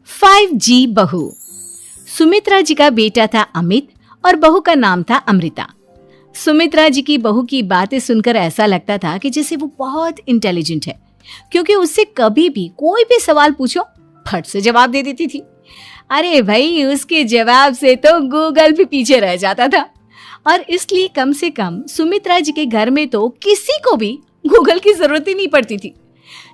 5G बहू। सुमित्रा जी का बेटा था अमित और बहू का नाम था अमृता। सुमित्रा जी की बहू की बातें सुनकर ऐसा लगता था कि जैसे वो बहुत इंटेलिजेंट है, क्योंकि उससे कभी भी कोई भी सवाल पूछो फट से जवाब दे देती थी। अरे भाई, उसके जवाब से तो गूगल भी पीछे रह जाता था। और इसलिए कम से कम सुमित्रा जी के घर में तो किसी को भी गूगल की जरूरत ही नहीं पड़ती थी।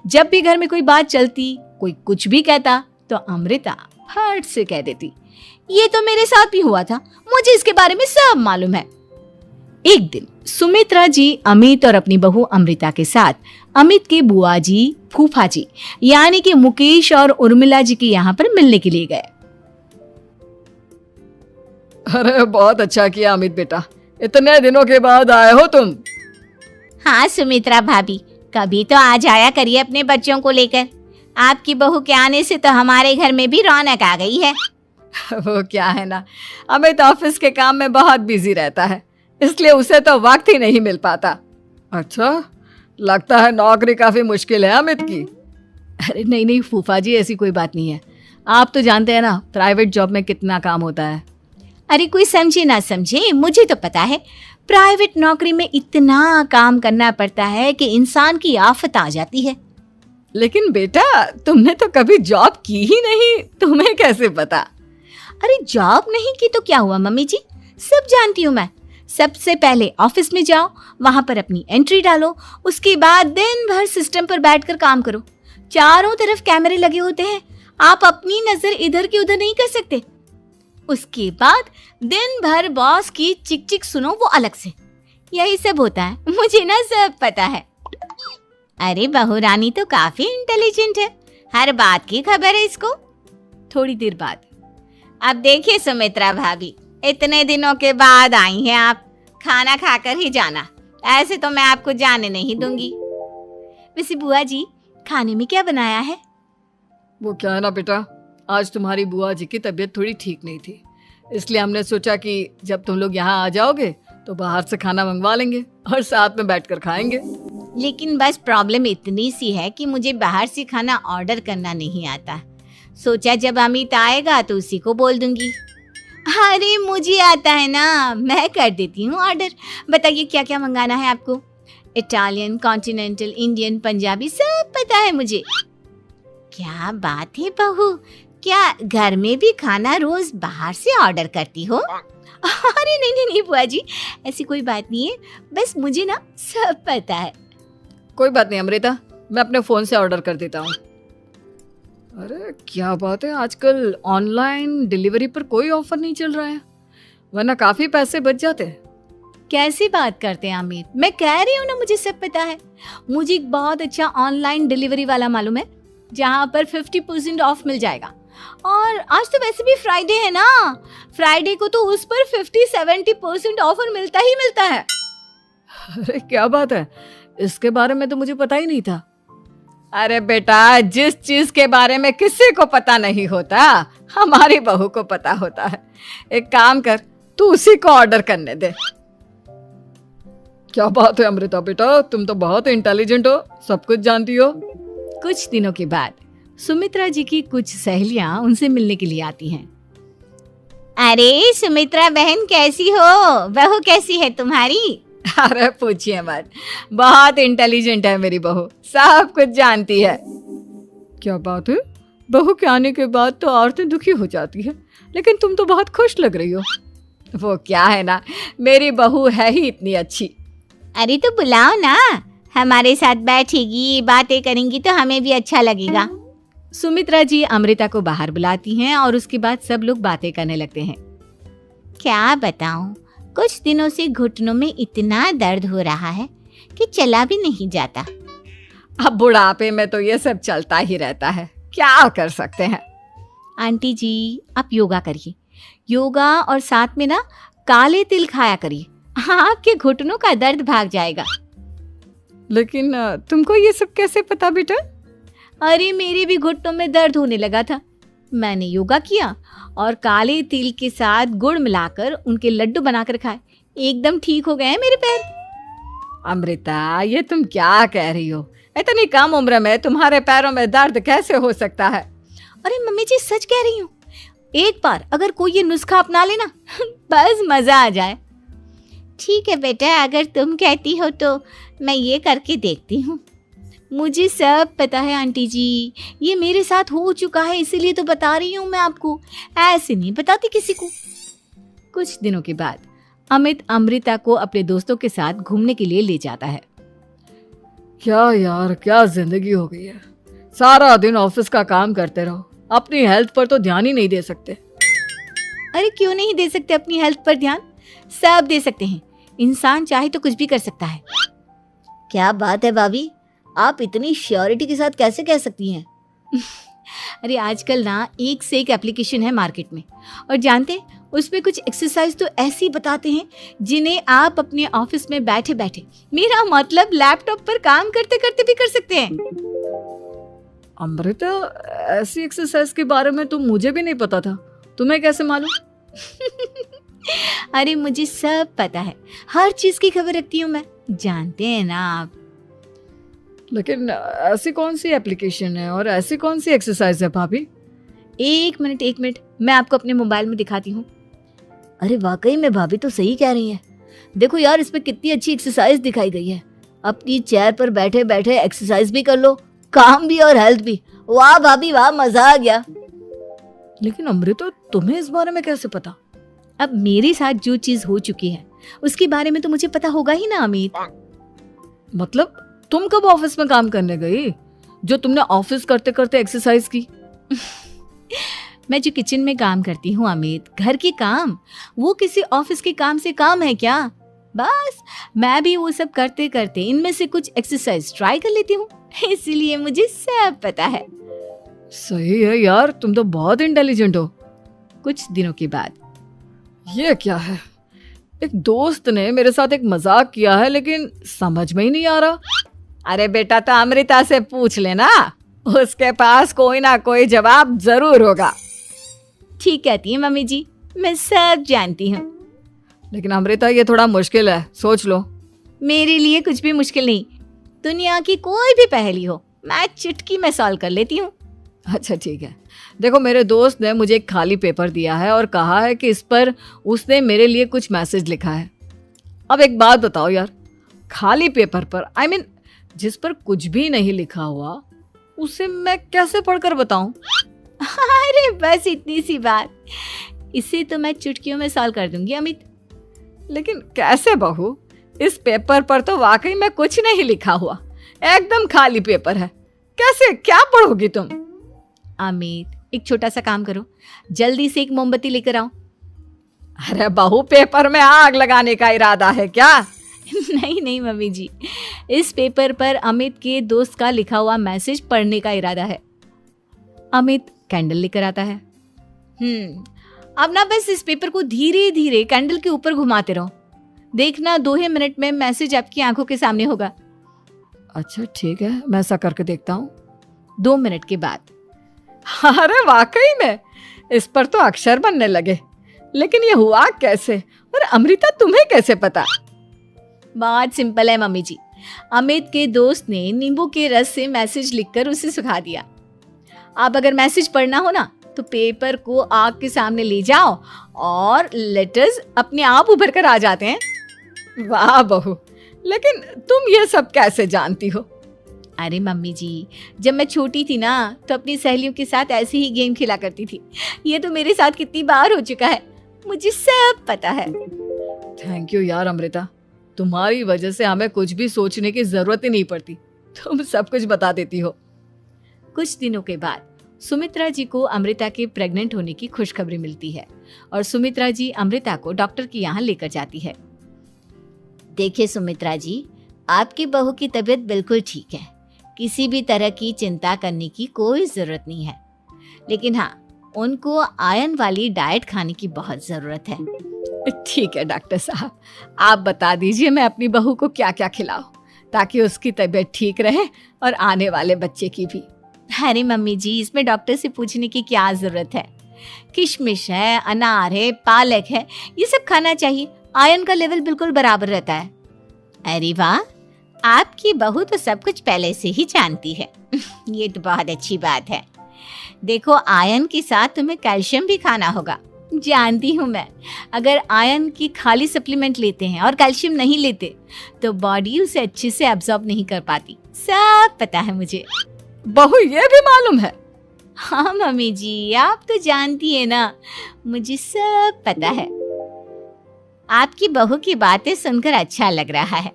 जब भी घर में कोई बात चलती, कोई कुछ भी कहता, तो अमृता फट से कह देती, ये तो मेरे साथ भी हुआ था, मुझे इसके बारे में सब मालूम है। एक दिन सुमित्रा जी अमित और अपनी बहू अमृता के साथ अमित के बुआ जी, फूफा जी यानी कि मुकेश और उर्मिला जी के यहाँ पर मिलने के लिए गए। अरे बहुत अच्छा किया अमित बेटा, इतने दिनों के बाद आए हो तुम। हाँ सुमित्रा भाभी, कभी तो आ जाया करिए अपने बच्चों को लेकर। आपकी बहू के आने से तो हमारे घर में भी रौनक आ गई है। वो क्या है ना, अमित ऑफिस के काम में बहुत बिजी रहता है, इसलिए उसे तो वक्त ही नहीं मिल पाता। अच्छा, लगता है नौकरी काफी मुश्किल है अमित की। अरे नहीं नहीं फूफा जी, ऐसी कोई बात नहीं है। आप तो जानते हैं ना प्राइवेट जॉब में कितना काम होता है। अरे कोई समझे ना समझे, मुझे तो पता है प्राइवेट नौकरी में इतना काम करना पड़ता है कि इंसान की आफत आ जाती है। लेकिन बेटा, तुमने तो कभी जॉब की ही नहीं, तुम्हें कैसे पता? अरे जॉब नहीं की तो क्या हुआ मम्मी जी, सब जानती हूँ मैं। सबसे पहले ऑफिस में जाओ, वहां पर अपनी एंट्री डालो, उसके बाद दिन भर सिस्टम पर बैठकर काम करो। चारों तरफ कैमरे लगे होते हैं, आप अपनी नजर इधर की उधर नहीं कर सकते। उसके बाद दिन भर बॉस की चिक चिक सुनो, वो अलग से। यही सब होता है, मुझे ना सब पता है। अरे बहू रानी तो काफी इंटेलिजेंट है, हर बात की खबर है इसको। थोड़ी देर बाद, अब देखिए सुमित्रा भाभी, इतने दिनों के बाद आई हैं आप, खाना खाकर ही जाना, ऐसे तो मैं आपको जाने नहीं दूंगी। वैसे बुआ जी, खाने में क्या बनाया है? वो क्या है ना बेटा, आज तुम्हारी बुआ जी की तबीयत थोड़ी ठीक नहीं थी, इसलिए हमने सोचा कि जब तुम लोग यहाँ आ जाओगे तो बाहर से खाना मंगवा लेंगे और साथ में बैठकर खाएंगे। लेकिन बस प्रॉब्लम इतनी सी है कि मुझे बाहर से खाना ऑर्डर करना नहीं आता। सोचा जब अमित आएगा तो उसी को बोल दूंगी। अरे मुझे आता है ना, मैं कर देती हूँ ऑर्डर। बताइए क्या क्या मंगाना है आपको? इटालियन, कॉन्टिनेंटल, इंडियन, पंजाबी, सब पता है मुझे। क्या बात है बहू, क्या घर में भी खाना रोज बाहर से ऑर्डर करती हो? अरे नहीं नहीं बुआ जी, ऐसी कोई बात नहीं है, बस मुझे ना सब पता है। कोई बात नहीं अमृता, मैं अपने फोन से ऑर्डर कर देता हूँ। अरे क्या बात है, आजकल ऑनलाइन डिलीवरी पर कोई ऑफर नहीं चल रहा है, वरना काफी पैसे बच जाते हैं। कैसी बात करते हैं अमित, मैं कह रही हूँ ना मुझे सब पता है। मुझे एक बहुत अच्छा ऑनलाइन डिलीवरी वाला मालूम है, जहाँ पर 50% ऑफ मिल जाएगा। और आज तो वैसे भी फ्राइडे है ना, फ्राइडे को तो उस पर 50-70% ऑफर मिलता ही मिलता है। अरे क्या बात है, इसके बारे में तो मुझे पता ही नहीं था। अरे बेटा, जिस चीज के बारे में किसी को पता नहीं होता, हमारी बहू को पता होता है। एक काम कर, तू उसी को ऑर्डर करने दे। क्या बात है अमृता बेटा, तुम तो बहुत इंटेलिजेंट हो, सब कुछ जानती हो। कुछ दिनों के बाद सुमित्रा जी की कुछ सहेलियां उनसे मिलने के लिए आती हैं। अरे सुमित्रा बहन कैसी हो, बहू कैसी है तुम्हारी? अरे पूछिए मत, बहुत इंटेलिजेंट है मेरी बहू, सब कुछ जानती है। क्या बात है, बहू के आने के बाद तो औरतें दुखी हो जाती है, लेकिन तुम तो बहुत खुश लग रही हो। वो क्या है ना, मेरी बहू है ही इतनी अच्छी। अरे तो बुलाओ ना, हमारे साथ बैठेगी, बातें करेंगी तो हमें भी अच्छा लगेगा। सुमित्रा जी अमृता को बाहर बुलाती हैं और उसके बाद सब लोग बातें करने लगते हैं। क्या बताऊं, कुछ दिनों से घुटनों में इतना दर्द हो रहा है कि चला भी नहीं जाता। अब बुढ़ापे में तो ये सब चलता ही रहता है, क्या कर सकते हैं। आंटी जी, आप योगा करिए, योगा और साथ में ना काले तिल खाया करिए, आपके घुटनों का दर्द भाग जाएगा। लेकिन तुमको ये सब कैसे पता बेटा? अरे मेरे भी घुटनों में दर्द होने लगा था, मैंने योगा किया और काले तिल के साथ गुड़ मिलाकर उनके लड्डू बनाकर खाए, एकदम ठीक हो गए हैं मेरे पैर। अमृता, ये तुम क्या कह रही हो? इतनी कम उम्र में तुम्हारे पैरों में दर्द कैसे हो सकता है? अरे मम्मी जी सच कह रही हूँ, एक बार अगर कोई ये नुस्खा अपना लेना बस मजा आ जाए। ठीक है बेटा, अगर तुम कहती हो तो मैं ये करके देखती हूँ। मुझे सब पता है आंटी जी, ये मेरे साथ हो चुका है, इसीलिए तो बता रही हूँ मैं आपको, ऐसे नहीं बताती किसी को। कुछ दिनों के बाद अमित अमृता को अपने दोस्तों के साथ घूमने के लिए ले जाता है। क्या यार, क्या जिंदगी हो गई है। सारा दिन ऑफिस का काम करते रहो, अपनी हेल्थ पर तो ध्यान ही नहीं दे सकते। अरे क्यों नहीं दे सकते अपनी हेल्थ पर ध्यान, सब दे सकते हैं। इंसान चाहे तो कुछ भी कर सकता है। क्या बात है भाभी, आप इतनी श्योरिटी के साथ कैसे कह सकती हैं? अरे आजकल ना एक से एक एप्लीकेशन है मार्केट में, और जानते हैं उसमें कुछ एक्सरसाइज तो ऐसी बताते हैं जिन्हें आप अपने ऑफिस में बैठे बैठे, मेरा मतलब लैपटॉप पर काम करते करते भी कर सकते हैं। अमृता, ऐसी एक्सरसाइज के बारे में तो मुझे भी नहीं पता था, तुम्हें कैसे मालूम? अरे मुझे सब पता है, हर चीज की खबर रखती हूँ मैं, जानते हैं ना आप। लेकिन ऐसी कौन सी एप्लीकेशन है और ऐसी कौन सी एक्सरसाइज है भाभी? एक मिनट, मैं आपको अपने मोबाइल में दिखाती हूँ। अरे वाकई में भाभी तो सही कह रही हैं। देखो यार, इसमें कितनी अच्छी एक्सरसाइज दिखाई गई है। अपनी चेयर पर बैठे बैठे एक्सरसाइज भी कर लो, काम भी और हेल्थ भी। वाह भाभी वाह, मजा आ गया। लेकिन अमृता, तुम्हें इस बारे में कैसे पता? अब मेरे साथ जो चीज हो चुकी है उसके बारे में तो मुझे पता होगा ही ना अमित। मतलब तुम कब ऑफिस में काम करने गई जो तुमने ऑफिस करते करते एक्सरसाइज की? मैं जो किचन में काम करती हूँ अमित, घर के काम, वो किसी ऑफिस के काम से काम है क्या? बस मैं भी वो सब करते करते इनमें से कुछ एक्सरसाइज ट्राई कर लेती हूँ, इसीलिए मुझे सब पता है। सही है यार, तुम तो बहुत इंटेलिजेंट हो। कुछ दिनों के बाद ये क्या है, एक दोस्त ने मेरे साथ एक मजाक किया है लेकिन समझ में ही नहीं आ रहा। अरे बेटा, तो अमृता से पूछ लेना, उसके पास कोई ना कोई जवाब जरूर होगा। ठीक कहती है मम्मी जी, मैं सब जानती हूँ। लेकिन अमृता, ये थोड़ा मुश्किल है, सोच लो। मेरे लिए कुछ भी मुश्किल नहीं, दुनिया की कोई भी पहेली हो मैं चुटकी में सॉल्व कर लेती हूँ। अच्छा ठीक है, देखो मेरे दोस्त ने मुझे एक खाली पेपर दिया है और कहा है कि इस पर उसने मेरे लिए कुछ मैसेज लिखा है। अब एक बात बताओ यार, खाली पेपर पर, I mean, जिस पर कुछ भी नहीं लिखा हुआ, उसे मैं कैसे पढ़कर बताऊं? अरे बस इतनी सी बात, इसे तो मैं चुटकियों में सॉल्व कर दूंगी अमित। लेकिन कैसे बहू, इस पेपर पर तो वाकई में कुछ नहीं लिखा हुआ, एकदम खाली पेपर है, कैसे, क्या पढ़ोगी तुम? अमित, एक छोटा सा काम करो, जल्दी से एक मोमबत्ती लेकर आओ। अरे बहू, पेपर में आग लगाने का इरादा है क्या? नहीं मम्मी जी, इस पेपर पर अमित के दोस्त का लिखा हुआ मैसेज पढ़ने का इरादा है। अमित कैंडल लेकर आता है। अब ना बस इस पेपर को धीरे धीरे कैंडल के ऊपर घुमाते रहो, देखना 2 ही मिनट में मैसेज आपकी आंखों के सामने होगा। अच्छा ठीक है, मैं ऐसा करके देखता हूँ। 2 मिनट के बाद, अरे वाकई में इस पर तो अक्षर बनने लगे, लेकिन ये हुआ कैसे? और अमृता, तुम्हें कैसे पता? बहुत सिंपल है मम्मी जी, अमित के दोस्त ने नींबू के रस से मैसेज लिखकर उसे सुखा दिया। अब अगर मैसेज पढ़ना हो ना तो पेपर को आग के सामने ले जाओ और लेटर्स अपने आप उभर कर आ जाते हैं। वाह बहू, लेकिन तुम ये सब कैसे जानती हो? अरे मम्मी जी, जब मैं छोटी थी ना तो अपनी सहेलियों के साथ ऐसे ही गेम खेला करती थी। ये तो मेरे साथ कितनी बार हो चुका है, मुझे सब पता है। थैंक यू यार अमृता, तुम्हारी वजह से हमें कुछ भी सोचने की जरूरत ही नहीं पड़ती, तुम सब कुछ बता देती हो। कुछ दिनों के बाद सुमित्रा जी को अमृता के प्रेग्नेंट होने की खुशखबरी मिलती है और सुमित्रा जी अमृता को डॉक्टर के यहाँ लेकर जाती है। देखिए सुमित्रा जी, आपकी बहू की तबीयत बिल्कुल ठीक है, किसी भी तरह की चिंता करने की कोई ज़रूरत नहीं है, लेकिन हाँ, उनको आयरन वाली डाइट खाने की बहुत ज़रूरत है। ठीक है डॉक्टर साहब, आप बता दीजिए मैं अपनी बहू को क्या क्या खिलाऊं ताकि उसकी तबीयत ठीक रहे और आने वाले बच्चे की भी। अरे मम्मी जी, इसमें डॉक्टर से पूछने की क्या ज़रूरत है, किशमिश है, अनार है, पालक है, ये सब खाना चाहिए, आयरन का लेवल बिल्कुल बराबर रहता है। अरे वाह, आपकी बहू तो सब कुछ पहले से ही जानती है। ये तो बहुत अच्छी बात है। देखो, आयरन के साथ तुम्हें कैल्शियम भी खाना होगा। जानती हूँ मैं, अगर आयरन की खाली सप्लीमेंट लेते हैं और कैल्शियम नहीं लेते तो बॉडी उसे अच्छे से एब्जॉर्ब नहीं कर पाती। सब पता है मुझे। बहू ये भी मालूम है? हाँ मम्मी जी, आप तो जानती है ना, मुझे सब पता है। आपकी बहू की बातें सुनकर अच्छा लग रहा है।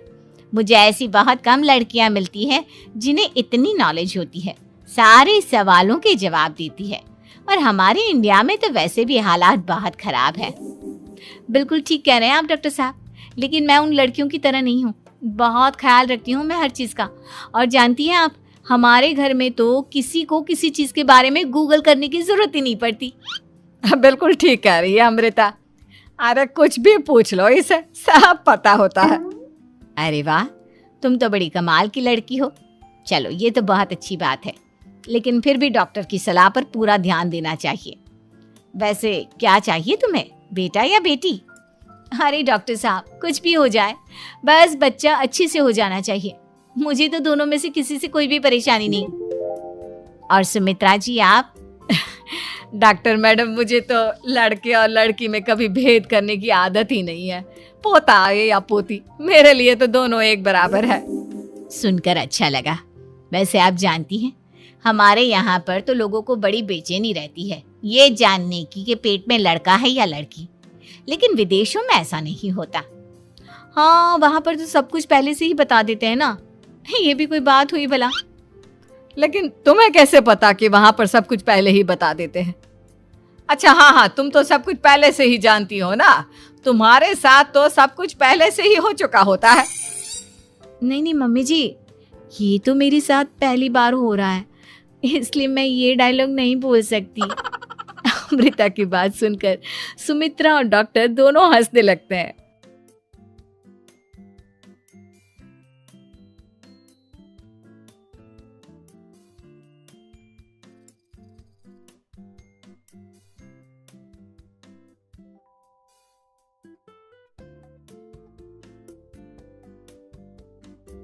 मुझे ऐसी बहुत कम लड़कियां मिलती हैं जिन्हें इतनी नॉलेज होती है, सारे सवालों के जवाब देती है। और हमारे इंडिया में तो वैसे भी हालात बहुत खराब है। बिल्कुल ठीक कह रहे हैं आप डॉक्टर साहब, लेकिन मैं उन लड़कियों की तरह नहीं हूँ। बहुत ख्याल रखती हूँ मैं हर चीज़ का। और जानती हैं आप, हमारे घर में तो किसी को किसी चीज़ के बारे में गूगल करने की जरूरत ही नहीं पड़ती। बिल्कुल ठीक कह रही है अमृता। अरे कुछ भी पूछ लो, इसे सब पता होता है। अरे वाह, तुम तो बड़ी कमाल की लड़की हो। चलो, ये तो बहुत अच्छी बात है, लेकिन फिर भी डॉक्टर की सलाह पर पूरा ध्यान देना चाहिए। वैसे क्या चाहिए तुम्हें, बेटा या बेटी? अरे डॉक्टर साहब, कुछ भी हो जाए, बस बच्चा अच्छे से हो जाना चाहिए। मुझे तो दोनों में से किसी से कोई भी परेशानी नहीं। और सुमित्रा जी, आप? डॉक्टर मैडम, मुझे तो लड़के और लड़की में कभी भेद करने की आदत ही नहीं है। पोता आए या पोती, मेरे लिए तो दोनों एक बराबर है। सुनकर अच्छा लगा। वैसे आप जानती हैं, हमारे यहाँ पर तो लोगों को बड़ी बेचैनी रहती है ये जानने की कि पेट में लड़का है या लड़की, लेकिन विदेशों में ऐसा नहीं होता। हाँ, वहाँ पर तो सब कुछ पहले से ही बता देते हैं ना। ये भी कोई बात हुई भला? लेकिन तुम्हें कैसे पता कि वहां पर सब कुछ पहले ही बता देते हैं? अच्छा हाँ, तुम तो सब कुछ पहले से ही जानती हो ना। तुम्हारे साथ तो सब कुछ पहले से ही हो चुका होता है। नहीं मम्मी जी, ये तो मेरे साथ पहली बार हो रहा है, इसलिए मैं ये डायलॉग नहीं बोल सकती। अमृता की बात सुनकर सुमित्रा और डॉक्टर दोनों हंसने लगते हैं।